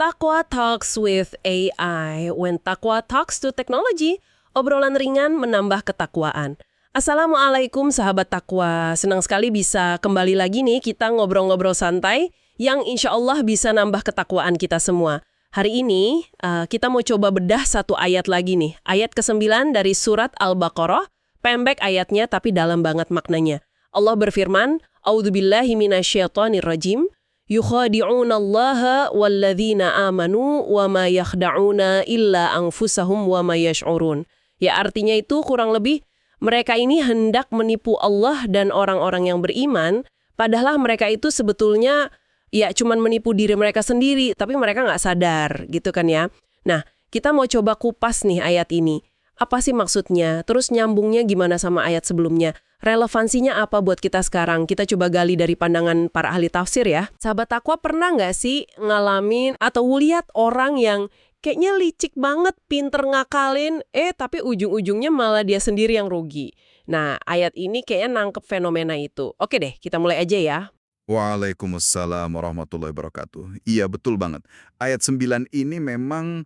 Takwa Talks with AI. When Takwa talks to technology, obrolan ringan menambah ketakwaan. Assalamualaikum sahabat Takwa. Senang sekali bisa kembali lagi nih kita ngobrol-ngobrol santai yang insya Allah bisa nambah ketakwaan kita semua. Hari ini kita mau coba bedah satu ayat lagi nih. Ayat ke-9 dari surat Al-Baqarah. Pendek ayatnya tapi dalam banget maknanya. Allah berfirman, A'udzubillahi minasyaitonirrajim. Yukhadi'una Allaha walladzina amanu wa ma yakhda'una illa anfusahum wa ma yash'urun. Ya artinya itu kurang lebih mereka ini hendak menipu Allah dan orang-orang yang beriman, padahal mereka itu sebetulnya ya cuman menipu diri mereka sendiri, tapi mereka nggak sadar gitu kan ya. Nah, kita mau coba kupas nih ayat ini. Apa sih maksudnya? Terus nyambungnya gimana sama ayat sebelumnya? Relevansinya apa buat kita sekarang? Kita coba gali dari pandangan para ahli tafsir ya. Sahabat Takwa pernah nggak sih ngalamin atau lihat orang yang kayaknya licik banget, pinter ngakalin, tapi ujung-ujungnya malah dia sendiri yang rugi. Nah, ayat ini kayaknya nangkep fenomena itu. Oke deh, kita mulai aja ya. Waalaikumsalam warahmatullahi wabarakatuh. Iya, betul banget. Ayat 9 ini memang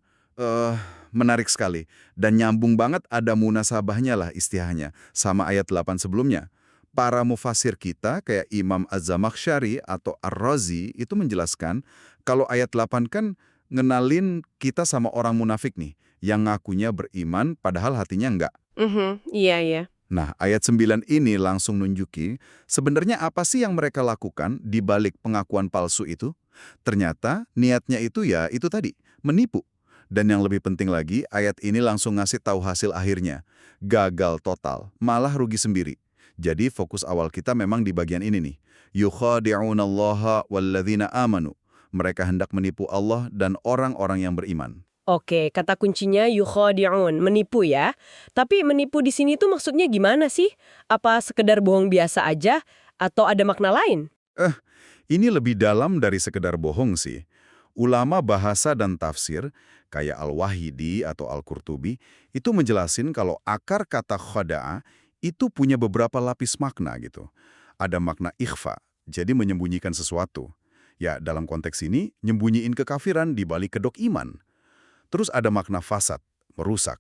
menarik sekali. Dan nyambung banget ada munasabahnya lah istilahnya sama ayat 8 sebelumnya. Para mufasir kita kayak Imam Az-Zamakhsyari atau Ar-Razi itu menjelaskan kalau ayat 8 kan ngenalin kita sama orang munafik nih yang ngakunya beriman padahal hatinya enggak. Iya. Nah, ayat 9 ini langsung nunjuki sebenarnya apa sih yang mereka lakukan di balik pengakuan palsu itu? Ternyata niatnya itu ya itu tadi, menipu. Dan yang lebih penting lagi, ayat ini langsung ngasih tahu hasil akhirnya. Gagal total, malah rugi sendiri. Jadi fokus awal kita memang di bagian ini nih. Yukhadi'unallaha walladzina amanu. Mereka hendak menipu Allah dan orang-orang yang beriman. Oke, kata kuncinya yukhadi'un, menipu ya. Tapi menipu di sini tuh maksudnya gimana sih? Apa sekedar bohong biasa aja atau ada makna lain? Ini lebih dalam dari sekedar bohong sih. Ulama bahasa dan tafsir, kayak Al-Wahidi atau Al-Qurtubi, itu menjelasin kalau akar kata khada'a itu punya beberapa lapis makna gitu. Ada makna ikhfa, jadi menyembunyikan sesuatu. Ya, dalam konteks ini, nyembunyiin kekafiran di balik kedok iman. Terus ada makna fasad, merusak.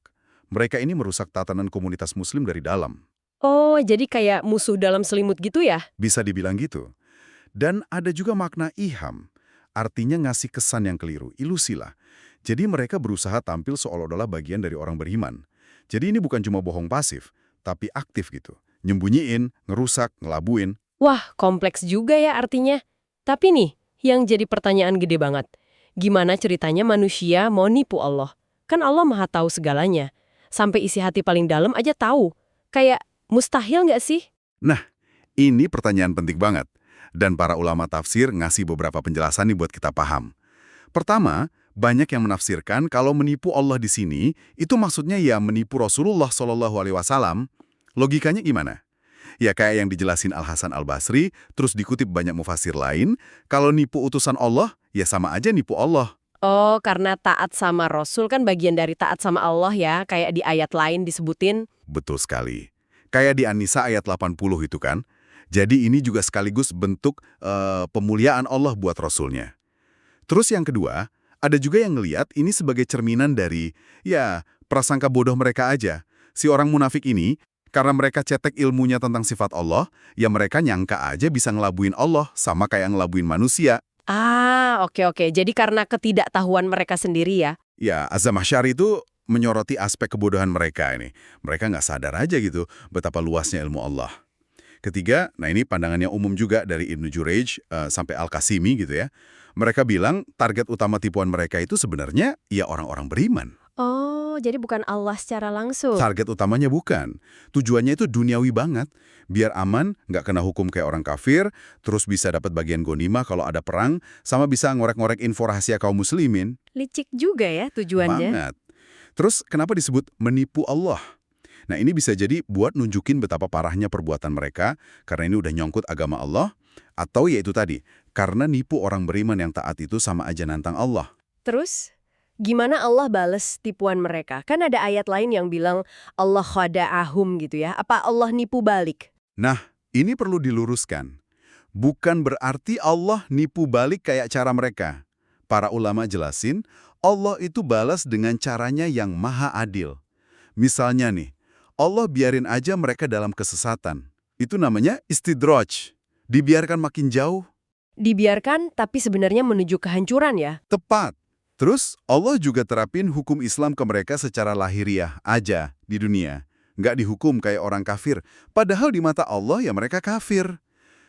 Mereka ini merusak tatanan komunitas muslim dari dalam. Oh, jadi kayak musuh dalam selimut gitu ya? Bisa dibilang gitu. Dan ada juga makna iham, artinya ngasih kesan yang keliru, ilusi lah. Jadi mereka berusaha tampil seolah-olah bagian dari orang beriman. Jadi ini bukan cuma bohong pasif, tapi aktif gitu. Nyembunyiin, ngerusak, ngelabuin. Wah, kompleks juga ya artinya. Tapi nih, yang jadi pertanyaan gede banget. Gimana ceritanya manusia mau nipu Allah? Kan Allah maha tahu segalanya. Sampai isi hati paling dalam aja tahu. Kayak mustahil nggak sih? Nah, ini pertanyaan penting banget. Dan para ulama tafsir ngasih beberapa penjelasan nih buat kita paham. Pertama, banyak yang menafsirkan kalau menipu Allah di sini, itu maksudnya ya menipu Rasulullah SAW. Logikanya gimana? Ya kayak yang dijelasin Al-Hasan Al-Basri, terus dikutip banyak mufasir lain, kalau nipu utusan Allah, ya sama aja nipu Allah. Oh, karena taat sama Rasul kan bagian dari taat sama Allah ya, kayak di ayat lain disebutin. Betul sekali. Kayak di An-Nisa ayat 80 itu kan. Jadi ini juga sekaligus bentuk pemuliaan Allah buat Rasulnya. Terus yang kedua, ada juga yang ngeliat ini sebagai cerminan dari, ya, prasangka bodoh mereka aja. Si orang munafik ini, karena mereka cetek ilmunya tentang sifat Allah, ya mereka nyangka aja bisa ngelabuin Allah sama kayak ngelabuin manusia. Ah, oke. Jadi karena ketidaktahuan mereka sendiri ya. Ya, Az-Zamakhsyari itu menyoroti aspek kebodohan mereka ini. Mereka nggak sadar aja gitu betapa luasnya ilmu Allah. Ketiga, nah ini pandangannya umum juga dari Ibnu Jurayj sampai Al-Qasimi gitu ya. Mereka bilang target utama tipuan mereka itu sebenarnya ya orang-orang beriman. Oh, jadi bukan Allah secara langsung. Target utamanya bukan. Tujuannya itu duniawi banget. Biar aman, nggak kena hukum kayak orang kafir, terus bisa dapat bagian ghanimah kalau ada perang, sama bisa ngorek-ngorek info rahasia kaum muslimin. Licik juga ya tujuannya. Banget. Terus kenapa disebut menipu Allah? Nah ini bisa jadi buat nunjukin betapa parahnya perbuatan mereka, karena ini udah nyongkut agama Allah, atau ya itu tadi, karena nipu orang beriman yang taat itu sama aja nantang Allah. Terus, gimana Allah bales tipuan mereka? Kan ada ayat lain yang bilang Allah khada'ahum gitu ya. Apa Allah nipu balik? Nah, ini perlu diluruskan. Bukan berarti Allah nipu balik kayak cara mereka. Para ulama jelasin, Allah itu balas dengan caranya yang maha adil. Misalnya nih, Allah biarin aja mereka dalam kesesatan. Itu namanya istidraj. Dibiarkan makin jauh. Dibiarkan tapi sebenarnya menuju kehancuran ya. Tepat. Terus Allah juga terapin hukum Islam ke mereka secara lahiriah aja di dunia. Nggak dihukum kayak orang kafir. Padahal di mata Allah ya mereka kafir.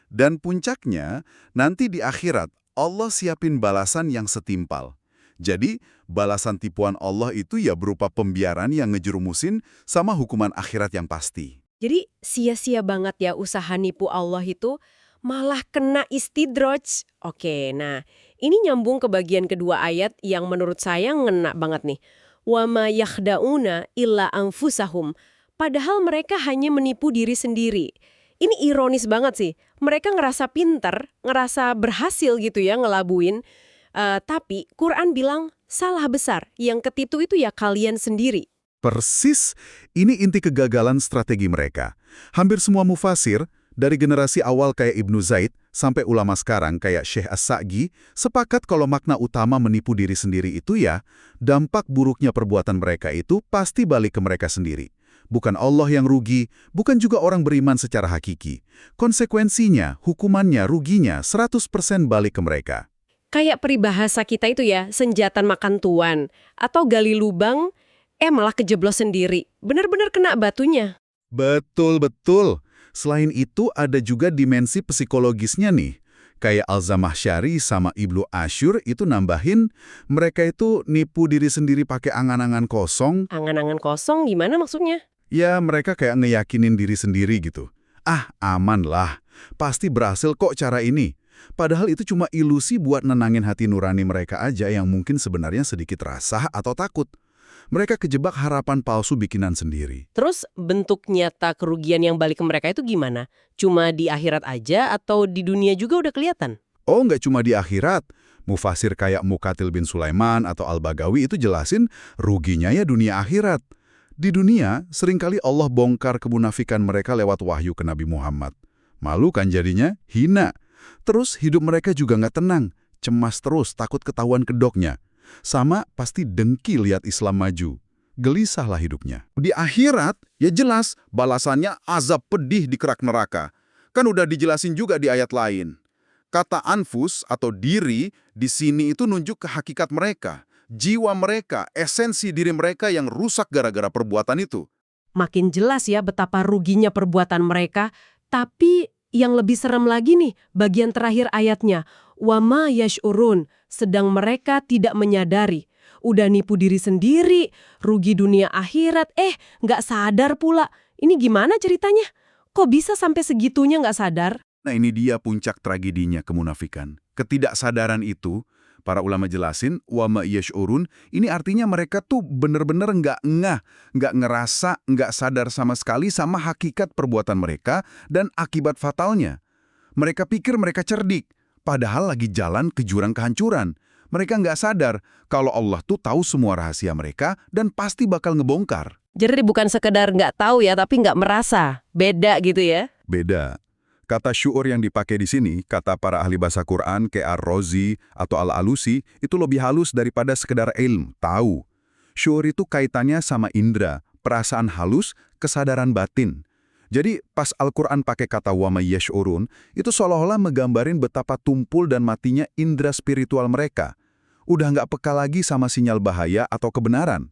Dan puncaknya, nanti di akhirat Allah siapin balasan yang setimpal. Jadi, balasan tipuan Allah itu ya berupa pembiaran yang ngejerumusin sama hukuman akhirat yang pasti. Jadi sia-sia banget ya usaha nipu Allah itu, malah kena istidraj. Oke, nah ini nyambung ke bagian kedua ayat yang menurut saya ngena banget nih. Wa ma yakhda'una illa anfusahum. Padahal mereka hanya menipu diri sendiri. Ini ironis banget sih. Mereka ngerasa pinter, ngerasa berhasil gitu ya ngelabuin. Tapi Quran bilang salah besar. Yang ketipu itu ya kalian sendiri. Persis, ini inti kegagalan strategi mereka. Hampir semua mufasir, dari generasi awal kayak Ibnu Zaid sampai ulama sekarang kayak Syekh As-Sa'gi, sepakat kalau makna utama menipu diri sendiri itu ya, dampak buruknya perbuatan mereka itu pasti balik ke mereka sendiri. Bukan Allah yang rugi, bukan juga orang beriman secara hakiki. Konsekuensinya, hukumannya, ruginya 100% balik ke mereka. Kayak peribahasa kita itu ya, senjatan makan tuan. Atau gali lubang, malah kejeblos sendiri. Benar-benar kena batunya. Betul-betul. Selain itu ada juga dimensi psikologisnya nih. Kayak Al-Zamakhsyari sama Ibnu Asyur itu nambahin, mereka itu nipu diri sendiri pakai angan-angan kosong. Angan-angan kosong gimana maksudnya? Ya mereka kayak ngeyakinin diri sendiri gitu. Ah, aman lah. Pasti berhasil kok cara ini. Padahal itu cuma ilusi buat nenangin hati nurani mereka aja yang mungkin sebenarnya sedikit resah atau takut. Mereka kejebak harapan palsu bikinan sendiri. Terus bentuk nyata kerugian yang balik ke mereka itu gimana? Cuma di akhirat aja atau di dunia juga udah kelihatan? Oh, nggak cuma di akhirat. Mufasir kayak Muqatil bin Sulaiman atau Al-Bagawi itu jelasin ruginya ya dunia akhirat. Di dunia, seringkali Allah bongkar kemunafikan mereka lewat wahyu ke Nabi Muhammad. Malu kan jadinya? Hina. Terus hidup mereka juga nggak tenang. Cemas terus, takut ketahuan kedoknya. Sama pasti dengki lihat Islam maju. Gelisahlah hidupnya. Di akhirat, ya jelas balasannya azab pedih di kerak neraka. Kan udah dijelasin juga di ayat lain. Kata anfus atau diri di sini itu nunjuk ke hakikat mereka. Jiwa mereka, esensi diri mereka yang rusak gara-gara perbuatan itu. Makin jelas ya betapa ruginya perbuatan mereka. Tapi yang lebih serem lagi nih, bagian terakhir ayatnya. Wama yash'urun, sedang mereka tidak menyadari. Udah nipu diri sendiri, rugi dunia akhirat, nggak sadar pula. Ini gimana ceritanya? Kok bisa sampai segitunya nggak sadar? Nah ini dia puncak tragedinya kemunafikan. Ketidaksadaran itu, para ulama jelasin, wama yash'urun, ini artinya mereka tuh bener-bener nggak ngeh, nggak ngerasa, nggak sadar sama sekali sama hakikat perbuatan mereka dan akibat fatalnya. Mereka pikir mereka cerdik, padahal lagi jalan ke jurang kehancuran. Mereka nggak sadar kalau Allah tuh tahu semua rahasia mereka dan pasti bakal ngebongkar. Jadi bukan sekedar nggak tahu ya, tapi nggak merasa. Beda gitu ya? Beda. Kata syu'ur yang dipakai di sini, kata para ahli bahasa Quran kayak Ar-Razi atau Al-Alusi, itu lebih halus daripada sekedar ilm, tahu. Syu'ur itu kaitannya sama indera, perasaan halus, kesadaran batin. Jadi pas Al-Quran pakai kata wama yash'urun, itu seolah-olah menggambarin betapa tumpul dan matinya indera spiritual mereka. Udah nggak peka lagi sama sinyal bahaya atau kebenaran.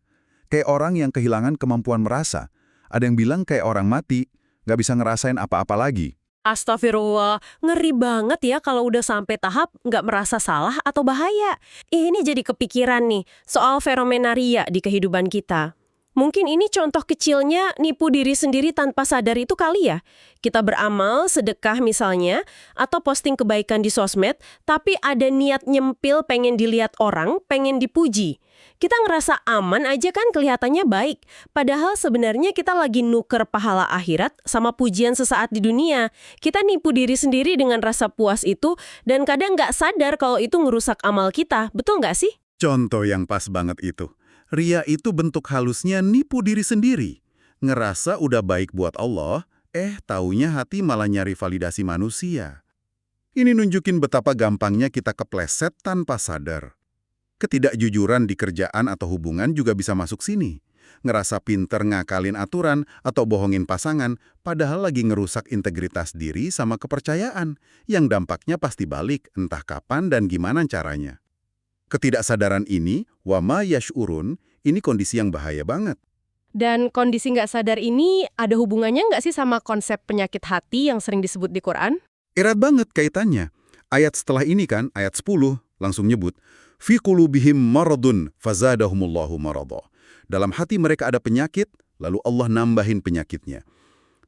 Kayak orang yang kehilangan kemampuan merasa. Ada yang bilang kayak orang mati, nggak bisa ngerasain apa-apa lagi. Astagfirullah, ngeri banget ya kalau udah sampai tahap nggak merasa salah atau bahaya. Ini jadi kepikiran nih, soal fenomena ria di kehidupan kita. Mungkin ini contoh kecilnya nipu diri sendiri tanpa sadar itu kali ya. Kita beramal, sedekah misalnya, atau posting kebaikan di sosmed, tapi ada niat nyempil pengen dilihat orang, pengen dipuji. Kita ngerasa aman aja kan kelihatannya baik. Padahal sebenarnya kita lagi nuker pahala akhirat sama pujian sesaat di dunia. Kita nipu diri sendiri dengan rasa puas itu, dan kadang nggak sadar kalau itu ngerusak amal kita. Betul nggak sih? Contoh yang pas banget itu. Ria itu bentuk halusnya nipu diri sendiri. Ngerasa udah baik buat Allah, taunya hati malah nyari validasi manusia. Ini nunjukin betapa gampangnya kita kepleset tanpa sadar. Ketidakjujuran di kerjaan atau hubungan juga bisa masuk sini. Ngerasa pinter ngakalin aturan atau bohongin pasangan, padahal lagi ngerusak integritas diri sama kepercayaan, yang dampaknya pasti balik entah kapan dan gimana caranya. Ketidaksadaran ini, wama yash'urun, ini kondisi yang bahaya banget. Dan kondisi nggak sadar ini ada hubungannya nggak sih sama konsep penyakit hati yang sering disebut di Quran? Erat banget kaitannya. Ayat setelah ini kan, ayat 10, langsung nyebut, fi qulubihim maradun fazadahumullahu marada. Dalam hati mereka ada penyakit, lalu Allah nambahin penyakitnya.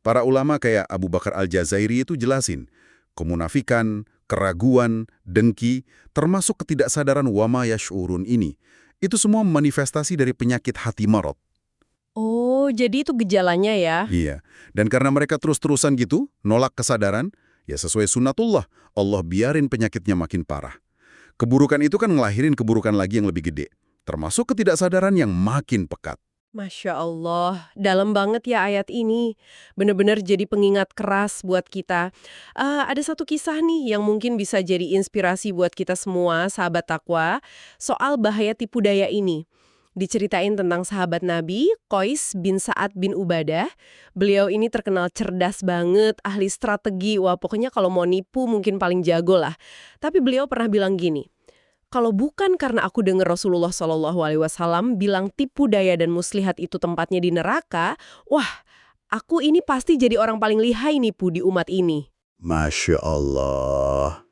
Para ulama kayak Abu Bakar Al-Jazairi itu jelasin, kemunafikan, keraguan, dengki, termasuk ketidaksadaran wama yash'urun ini, itu semua manifestasi dari penyakit hati marad. Oh, jadi itu gejalanya ya? Iya, dan karena mereka terus-terusan gitu, nolak kesadaran, ya sesuai sunnatullah, Allah biarin penyakitnya makin parah. Keburukan itu kan ngelahirin keburukan lagi yang lebih gede, termasuk ketidaksadaran yang makin pekat. Masya Allah, dalam banget ya ayat ini. Benar-benar jadi pengingat keras buat kita. Ada satu kisah nih yang mungkin bisa jadi inspirasi buat kita semua, sahabat takwa, soal bahaya tipu daya ini. Diceritain tentang sahabat Nabi, Qais bin Sa'ad bin Ubadah. Beliau ini terkenal cerdas banget, ahli strategi. Wah, pokoknya kalau mau nipu mungkin paling jago lah. Tapi beliau pernah bilang gini, kalau bukan karena aku dengar Rasulullah SAW bilang tipu daya dan muslihat itu tempatnya di neraka, wah, aku ini pasti jadi orang paling lihai nipu di umat ini. Masya Allah.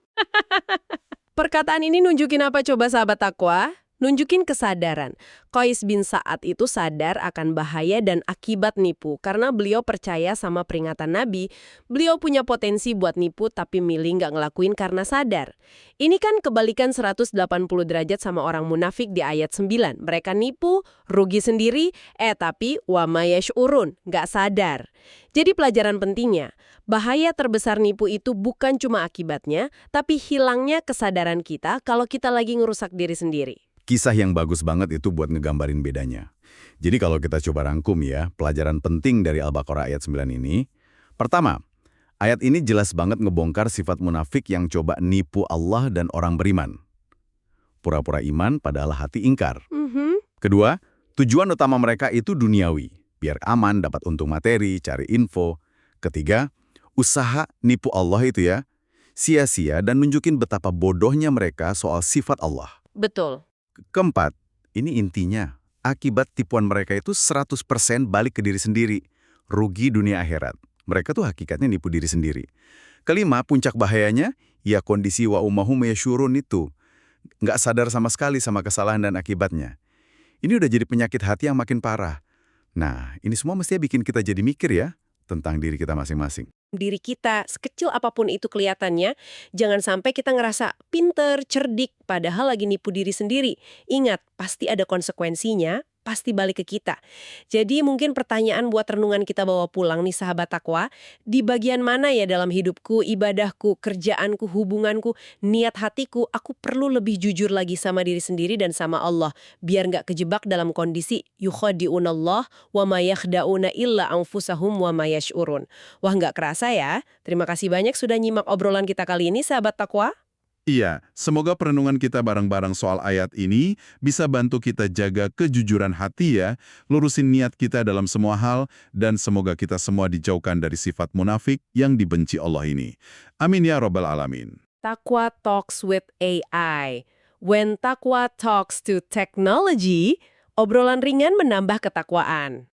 Perkataan ini nunjukin apa coba sahabat takwa? Nunjukin kesadaran. Qais bin Sa'ad itu sadar akan bahaya dan akibat nipu. Karena beliau percaya sama peringatan Nabi, beliau punya potensi buat nipu tapi milih nggak ngelakuin karena sadar. Ini kan kebalikan 180 derajat sama orang munafik di ayat 9. Mereka nipu, rugi sendiri, tapi wama yash'urun, nggak sadar. Jadi pelajaran pentingnya, bahaya terbesar nipu itu bukan cuma akibatnya, tapi hilangnya kesadaran kita kalau kita lagi ngerusak diri sendiri. Kisah yang bagus banget itu buat ngegambarin bedanya. Jadi kalau kita coba rangkum ya, pelajaran penting dari Al-Baqarah ayat 9 ini. Pertama, ayat ini jelas banget ngebongkar sifat munafik yang coba nipu Allah dan orang beriman. Pura-pura iman padahal hati ingkar. Kedua, tujuan utama mereka itu duniawi. Biar aman, dapat untung materi, cari info. Ketiga, usaha nipu Allah itu ya, sia-sia dan nunjukin betapa bodohnya mereka soal sifat Allah. Betul. Keempat, ini intinya, akibat tipuan mereka itu 100% balik ke diri sendiri. Rugi dunia akhirat. Mereka tuh hakikatnya nipu diri sendiri. Kelima, puncak bahayanya, ya kondisi wa ummahum yashurun itu. Nggak sadar sama sekali sama kesalahan dan akibatnya. Ini udah jadi penyakit hati yang makin parah. Nah, ini semua mestinya bikin kita jadi mikir ya, tentang diri kita masing-masing. Diri kita, sekecil apapun itu kelihatannya, jangan sampai kita ngerasa pinter, cerdik, padahal lagi nipu diri sendiri. Ingat, pasti ada konsekuensinya, pasti balik ke kita. Jadi mungkin pertanyaan buat renungan kita bawa pulang nih sahabat takwa, di bagian mana ya dalam hidupku, ibadahku, kerjaanku, hubunganku, niat hatiku, aku perlu lebih jujur lagi sama diri sendiri dan sama Allah, biar nggak kejebak dalam kondisi yukhadi'unallah wa ma yakhda'una illa anfusahum wa ma yash'urun. Wah, nggak kerasa ya. Terima kasih banyak sudah nyimak obrolan kita kali ini sahabat takwa. Iya, semoga perenungan kita bareng-bareng soal ayat ini bisa bantu kita jaga kejujuran hati ya, lurusin niat kita dalam semua hal, dan semoga kita semua dijauhkan dari sifat munafik yang dibenci Allah ini. Amin ya Rabbal Alamin. Takwa Talks with AI. When Takwa talks to technology, obrolan ringan menambah ketakwaan.